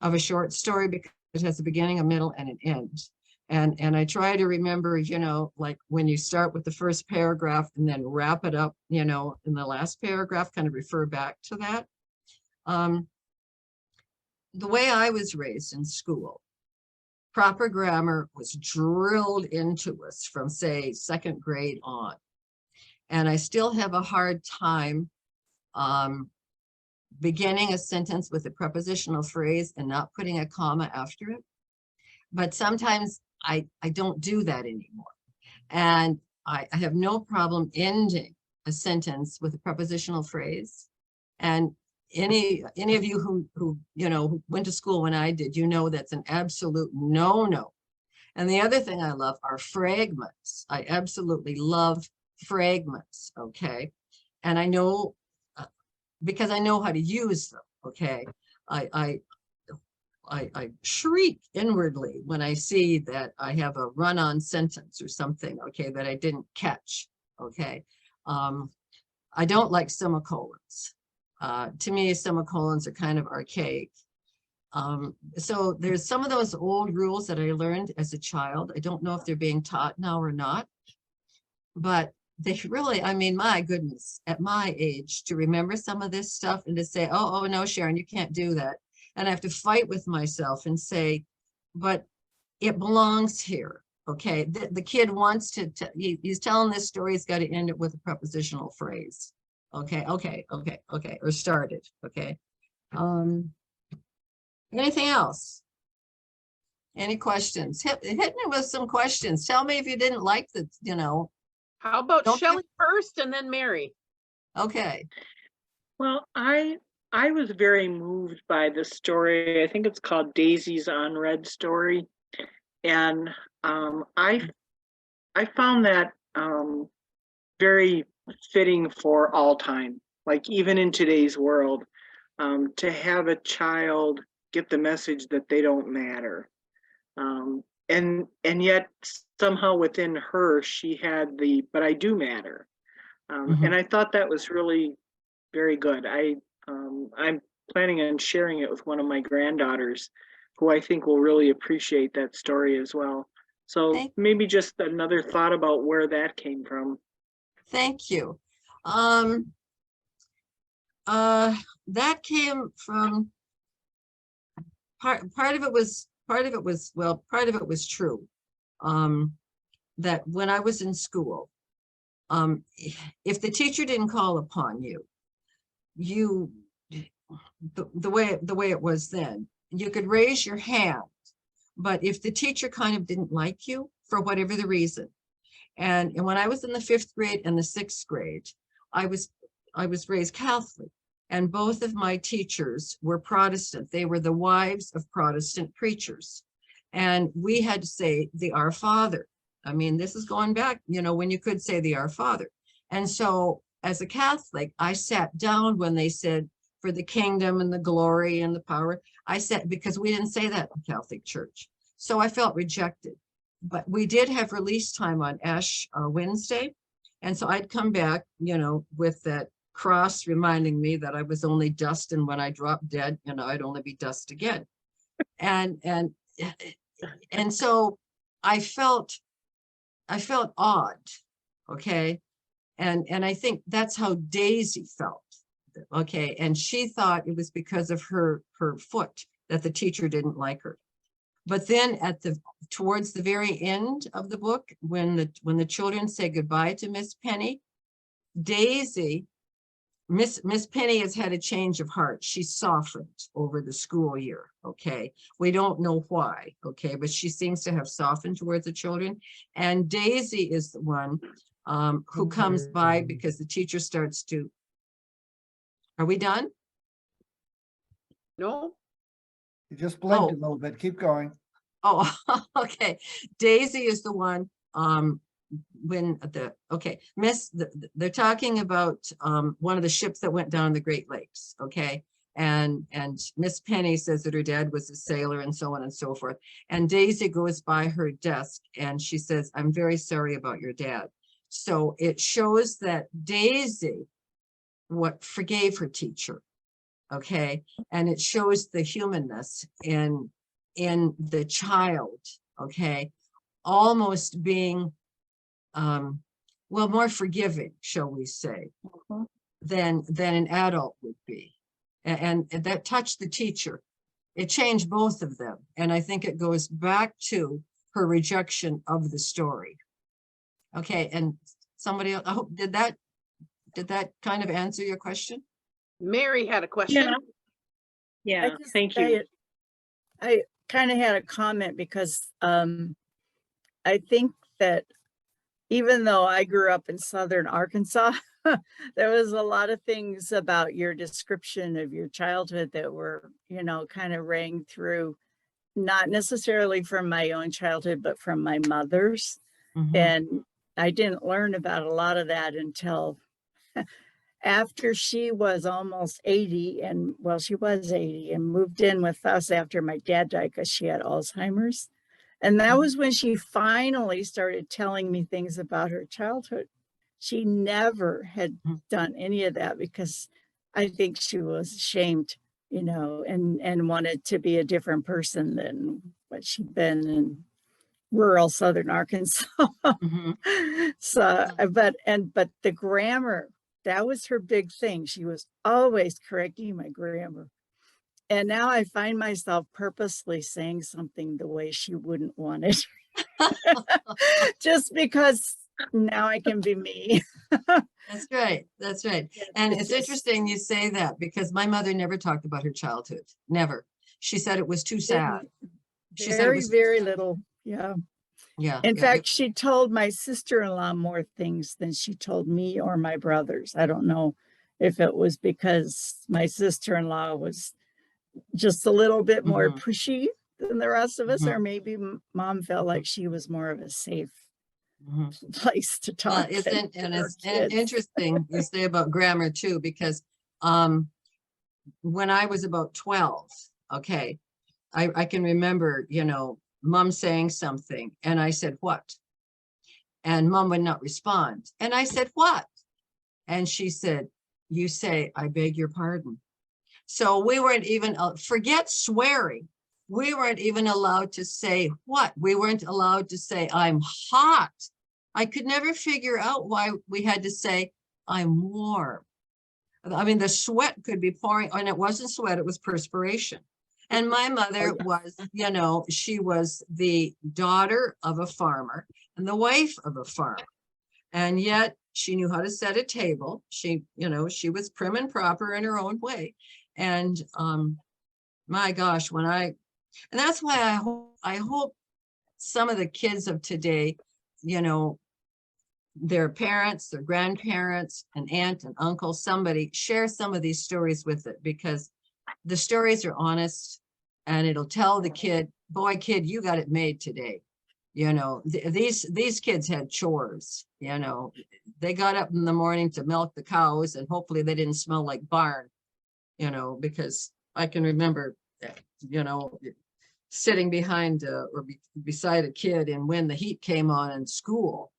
of a short story, because it has a beginning, a middle, and an end. And I try to remember, you know, like when you start with the first paragraph and then wrap it up, you know, in the last paragraph, kind of refer back to that. The way I was raised in school, proper grammar was drilled into us from, say, second grade on. And I still have a hard time beginning a sentence with a prepositional phrase and not putting a comma after it. but sometimes I don't do that anymore. And I have no problem ending a sentence with a prepositional phrase. And any of you who who went to school when I did, that's an absolute no-no. And the other thing I love are fragments. I absolutely love fragments, okay? And I know, because I know how to use them, okay? I shriek inwardly when I see that I have a run-on sentence or something, okay, that I didn't catch, okay? I don't like semicolons. To me, semicolons are kind of archaic. So there's some of those old rules that I learned as a child. I don't know if they're being taught now or not, but they really, I mean, my goodness, at my age, to remember some of this stuff and to say, oh no, Sharon, you can't do that. And I have to fight with myself and say, but it belongs here. Okay, the kid wants to, he's telling this story, he's got to end it with a prepositional phrase. Okay, or started, okay. Anything else? Any questions? Hit me with some questions. Tell me if you didn't like the, How about Don't Shelley first and then Mary? okay. Well, I was very moved by the story. I think it's called Daisy's Unread Story. And I found that very fitting for all time, like even in today's world, to have a child get the message that they don't matter. And yet somehow within her, she had the, but I do matter. And I thought that was really very good. I'm planning on sharing it with one of my granddaughters, who I think will really appreciate that story as well. So maybe just another thought about where that came from. Thank you. That came from part of it was true. That when I was in school, if the teacher didn't call upon you, the way it was then, you could raise your hand, but if the teacher kind of didn't like you for whatever the reason, and when I was in the 5th grade and the 6th grade, I was raised Catholic, and both of my teachers were Protestant. They were the wives of Protestant preachers, and we had to say the Our Father. I mean, this is going back, when you could say the Our Father. And so as a Catholic, I sat down when they said for the kingdom and the glory and the power. I sat, because we didn't say that in Catholic Church. So I felt rejected. But we did have release time on Ash Wednesday. And so I'd come back, with that cross reminding me that I was only dust, and when I dropped dead, I'd only be dust again. And so I felt odd, okay? And I think that's how Daisy felt, okay? And she thought it was because of her foot that the teacher didn't like her. But then towards the very end of the book, when the children say goodbye to Miss Penny, Daisy, Miss Penny has had a change of heart. She's softened over the school year, okay? We don't know why, okay? But she seems to have softened towards the children. And Daisy is the one who comes by because the teacher starts to, are we done? No? You just blinked a little bit. Keep going. Oh, okay. Daisy is the one when they're talking about one of the ships that went down the Great Lakes, okay? And Miss Penny says that her dad was a sailor and so on and so forth. And Daisy goes by her desk and she says, I'm very sorry about your dad. So it shows that Daisy forgave her teacher, okay? And it shows the humanness in the child, okay? Almost being, more forgiving, shall we say, than an adult would be. And that touched the teacher. It changed both of them. And I think it goes back to her rejection of the story. Okay, and somebody else, I hope, did that kind of answer your question? Mary had a question. Yeah, thank you. kind of had a comment because I think that even though I grew up in southern Arkansas, there was a lot of things about your description of your childhood that were, you know, kind of rang through, not necessarily from my own childhood, but from my mother's. Mhm. And I didn't learn about a lot of that until after she was almost 80, and well, she was 80 and moved in with us after my dad died because she had Alzheimer's. And that was when she finally started telling me things about her childhood. She never had done any of that because I think she was ashamed, you know, and wanted to be a different person than what she'd been in rural southern Arkansas. Mhm. So, but the grammar, that was her big thing. She was always correcting my grammar. And now I find myself purposely saying something the way she wouldn't want it. Just because now I can be me. That's right. That's right. Yeah, And it it's just- interesting you say that because my mother never talked about her childhood. Never. She said it was too sad. She said it Very, was, very little. Yeah. yeah. In yeah, fact, she told my sister-in-law more things than she told me or my brothers. I don't know if it was because my sister-in-law was just a little bit more Mhm. pushy than the rest of us, Mhm. or maybe mom felt like she was more of a safe Mhm. place to Well, talk. it's than and her it's kids. interesting you say about grammar too, because um when I was about 12, okay, I can remember, you know, mom saying something and I said, what? And mom would not respond. And I said, what? And she said, you say, I beg your pardon. So we weren't even, forget swearing. We weren't even allowed to say what? We weren't allowed to say, I'm hot. I could never figure out why we had to say, I'm warm. I mean, the sweat could be pouring, and it wasn't sweat, it was perspiration. And my mother was, you know, she was the daughter of a farmer and the wife of a farmer. And yet she knew how to set a table. She, you know, she was prim and proper in her own way. And my gosh, and that's why I hope some of the kids of today, you know, their parents, their grandparents, an aunt, an uncle, somebody share some of these stories with it, because the stories are honest and it'll tell the kid, boy, kid, you got it made today. You know, these kids had chores, you know, they got up in the morning to milk the cows and hopefully they didn't smell like barn, you know, because I can remember, you know, sitting behind beside a kid, and when the heat came on in school,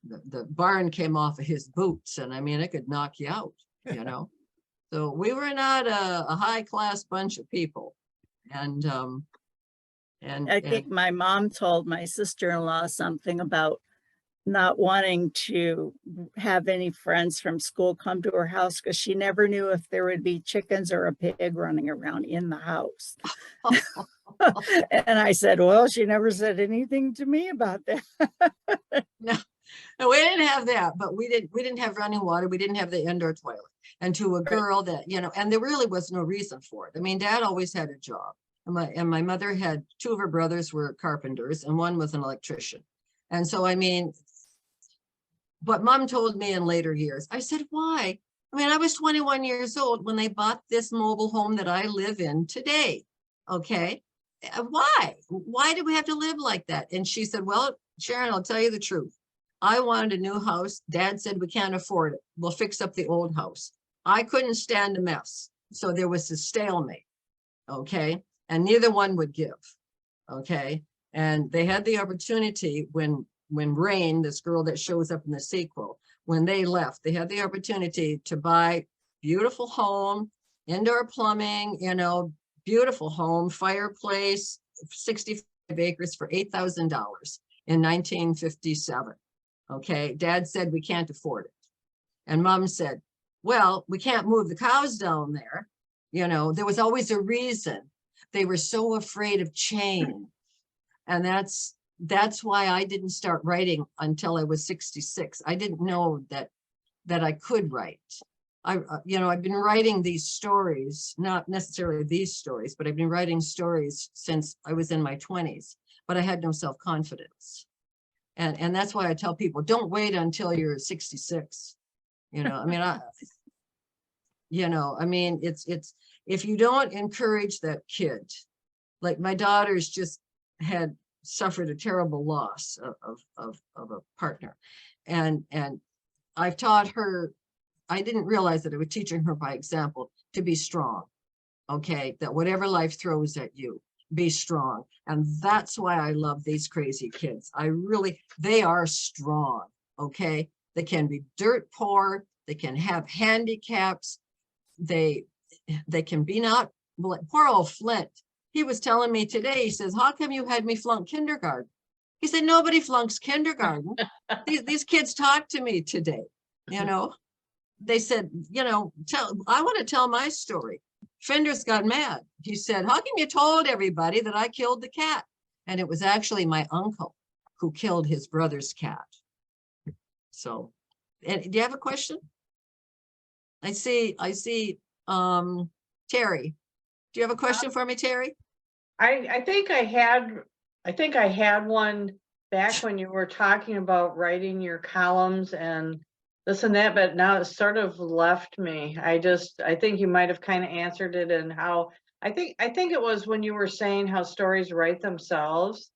the barn came off of his boots, and I mean, it could knock you out, you know. So we were not a high class bunch of people. And I think my mom told my sister-in-law something about not wanting to have any friends from school come to her house because she never knew if there would be chickens or a pig running around in the house. And I said, well, she never said anything to me about that. No, we didn't have that, but we didn't have running water. We didn't have the indoor toilet. And to a girl that, you know, and there really was no reason for it. I mean, dad always had a job. And my mother had, two of her brothers were carpenters and one was an electrician. And so, I mean, but mom told me in later years, I said, why? I mean, I was 21 years old when they bought this mobile home that I live in today. Okay. Why? Why do we have to live like that? And she said, well, Sharon, I'll tell you the truth. I wanted a new house. Dad said, we can't afford it. We'll fix up the old house. I couldn't stand a mess. So there was a stalemate. Okay. And neither one would give. Okay. And they had the opportunity when Rain, this girl that shows up in the sequel, when they left, they had the opportunity to buy beautiful home, indoor plumbing, you know, beautiful home, fireplace, 65 acres for $8,000 in 1957. Okay. Dad said, we can't afford it. And mom said, well, we can't move the cows down there. You know, there was always a reason. They were so afraid of change. And that's why I didn't start writing until I was 66. I didn't know that I could write. I've been writing these stories, not necessarily these stories, but I've been writing stories since I was in my 20s, but I had no self-confidence. And that's why I tell people, don't wait until you're 66. It's if you don't encourage that kid, like my daughter's just had suffered a terrible loss of a partner. And I've taught her, I didn't realize that I was teaching her by example to be strong. Okay, that whatever life throws at you, be strong. And that's why I love these crazy kids. They are strong. Okay, they can be dirt poor, they can have handicaps, they can be not, poor old Flint. He was telling me today, he says, how come you had me flunk kindergarten? He said, nobody flunks kindergarten. These kids talked to me today, They said, I want to tell my story. Fenders got mad. He said, how come you told everybody that I killed the cat? And it was actually my uncle who killed his brother's cat. So, and do you have a question? I see, Terry. Do you have a question for me, Terry? I think I had one back when you were talking about writing your columns and this and that, but now it's sort of left me. I think you might have kind of answered it and how I think it was when you were saying how stories write themselves.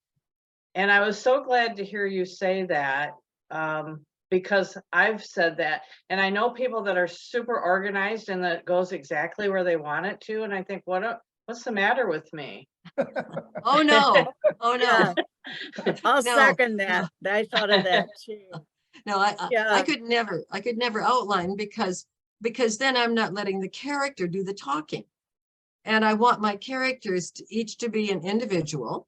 And I was so glad to hear you say that, because I've said that, and I know people that are super organized and that goes exactly where they want it to. And I think, what's the matter with me? Oh no. Yeah. I'll No. second that. I thought of that too. No, I could never outline because then I'm not letting the character do the talking. And I want my characters each to be an individual.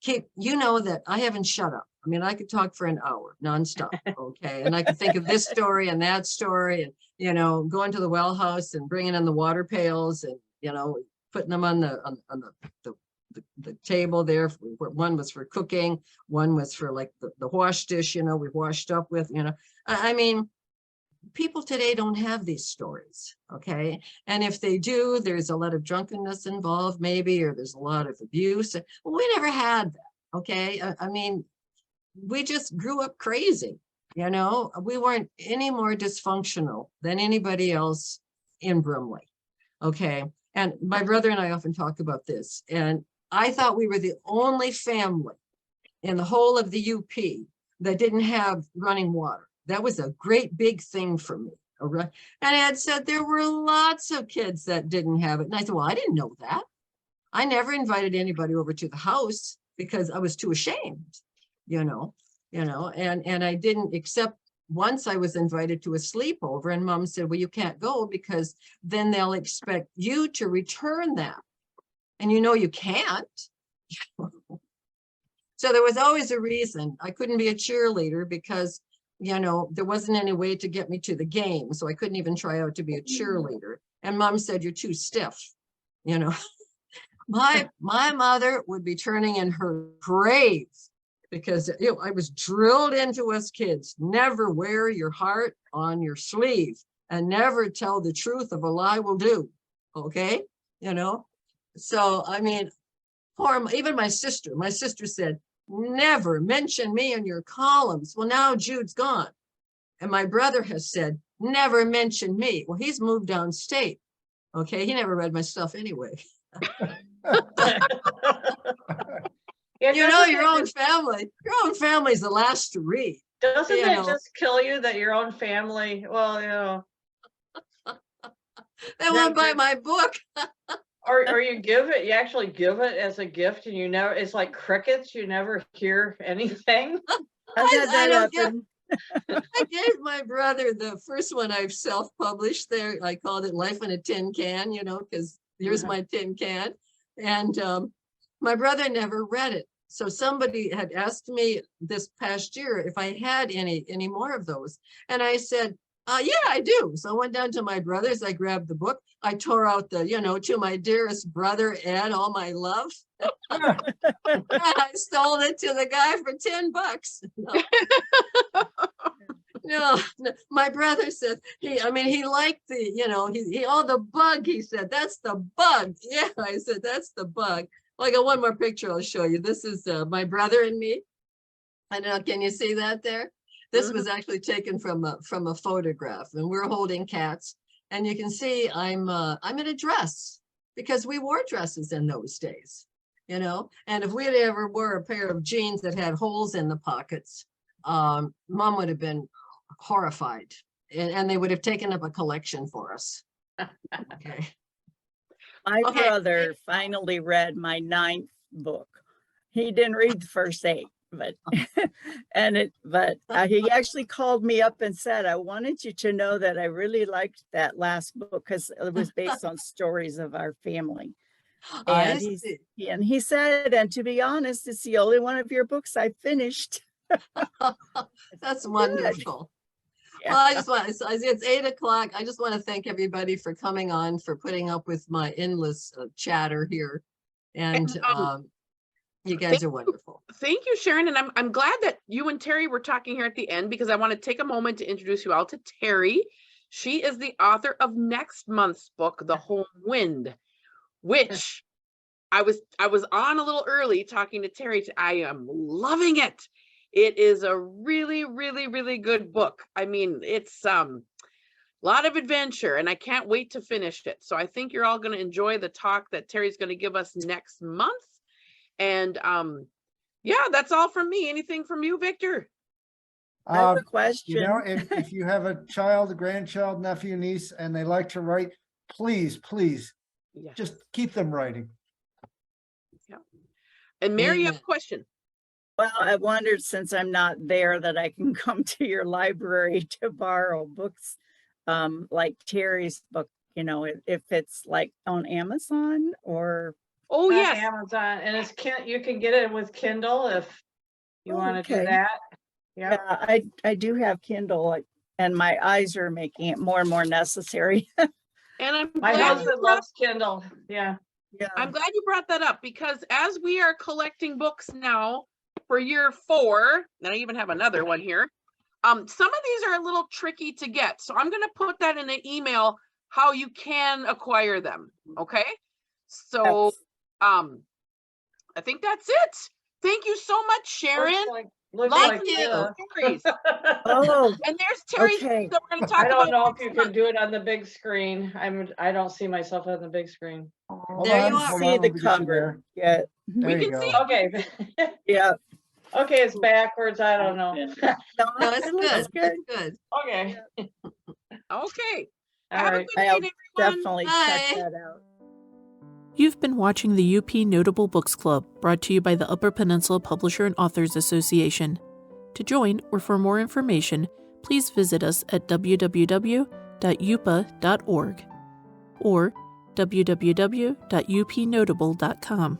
That I haven't shut up. I mean, I could talk for an hour nonstop, okay? And I could think of this story and that story and, going to the well house and bringing in the water pails and, putting them on the table there. One was for cooking, one was for like the wash dish, we washed up with, I mean, people today don't have these stories, okay? And if they do, there's a lot of drunkenness involved maybe, or there's a lot of abuse. Well, we never had that, okay? I mean, we just grew up crazy, we weren't any more dysfunctional than anybody else in Brimley, okay? And my brother and I often talk about this, and I thought we were the only family in the whole of the UP that didn't have running water. That was a great big thing for me. All right. And Ed said there were lots of kids that didn't have it. And I said, well, I didn't know that. I never invited anybody over to the house because I was too ashamed, and I didn't, except once I was invited to a sleepover and Mom said, well, you can't go because then they'll expect you to return that. And you can't. So there was always a reason. I couldn't be a cheerleader because, there wasn't any way to get me to the game. So I couldn't even try out to be a cheerleader. And Mom said, you're too stiff. My mother would be turning in her grave because I was drilled into us kids. Never wear your heart on your sleeve and never tell the truth of a lie will do. Okay. So, I mean, even my sister said, never mention me in your columns. Well, now Jude's gone. And my brother has said, never mention me. Well, he's moved downstate. Okay. He never read my stuff anyway. Your own family's the last to read. Doesn't it just kill you that your own family, they won't buy my book. Or you actually give it as a gift and it's like crickets, you never hear anything. I gave my brother the first one I've self-published there. I called it Life in a Tin Can, because here's my tin can. And my brother never read it. So somebody had asked me this past year if I had any more of those. And I said, yeah, I do. So I went down to my brother's. I grabbed the book. I tore out the, to my dearest brother, Ed, all my love. I sold it to the guy for $10. No, no, my brother said, he liked the bug, he said, that's the bug. Yeah, I said, that's the bug. Well, I got one more picture I'll show you. This is my brother and me. I don't know, can you see that there? This was actually taken from a photograph, and we're holding cats. And you can see I'm in a dress because we wore dresses in those days, and if we had ever wore a pair of jeans that had holes in the pockets, Mom would have been horrified, and they would have taken up a collection for us. Okay. My Okay. brother finally read my 9th book. He didn't read the first 8, but he actually called me up and said, I wanted you to know that I really liked that last book because it was based on stories of our family. And he said, and to be honest, it's the only one of your books I finished. That's wonderful. Yeah. Well, it's 8 o'clock. I just want to thank everybody for coming on, for putting up with my endless chatter here. And you guys are wonderful. Thank you, Sharon. And I'm glad that you and Terry were talking here at the end, because I want to take a moment to introduce you all to Terry. She is the author of next month's book, The Home Wind, which I was on a little early talking to Terry. I am loving it. It is a really, really, really good book. I mean, it's a lot of adventure, and I can't wait to finish it. So I think you're all going to enjoy the talk that Terry's going to give us next month. And yeah, that's all from me. Anything from you, Victor? I have a question. If you have a child, a grandchild, nephew, niece, and they like to write, please, just keep them writing. Yeah. And Mary, you have a question. Well, I wondered, since I'm not there, that I can come to your library to borrow books, like Terry's book, if it's like on Amazon or. Oh, yes. Amazon, and you can get it with Kindle if you want to do that. Yeah, I do have Kindle, and my eyes are making it more and more necessary. And my husband loves Kindle. Yeah. I'm glad you brought that up, because as we are collecting books now for year 4, and I even have another one here, some of these are a little tricky to get. So I'm going to put that in an email, how you can acquire them. Okay. So I think that's it. Thank you so much, Sharon. Looks like Terry's. Oh, and there's Terry's. Okay. So we're going to talk I don't know about if you can do it on the big screen. I don't see myself on the big screen. There you are. See the cover. Yeah. We can see. Okay. Yeah. Okay, it's backwards. I don't know. No, it's good. It's good. Okay. Okay. All Have a right. good night, everyone. Definitely check Bye. that out. You've been watching the UP Notable Books Club, brought to you by the Upper Peninsula Publisher and Authors Association. To join or for more information, please visit us at www.upa.org or www.upnotable.com.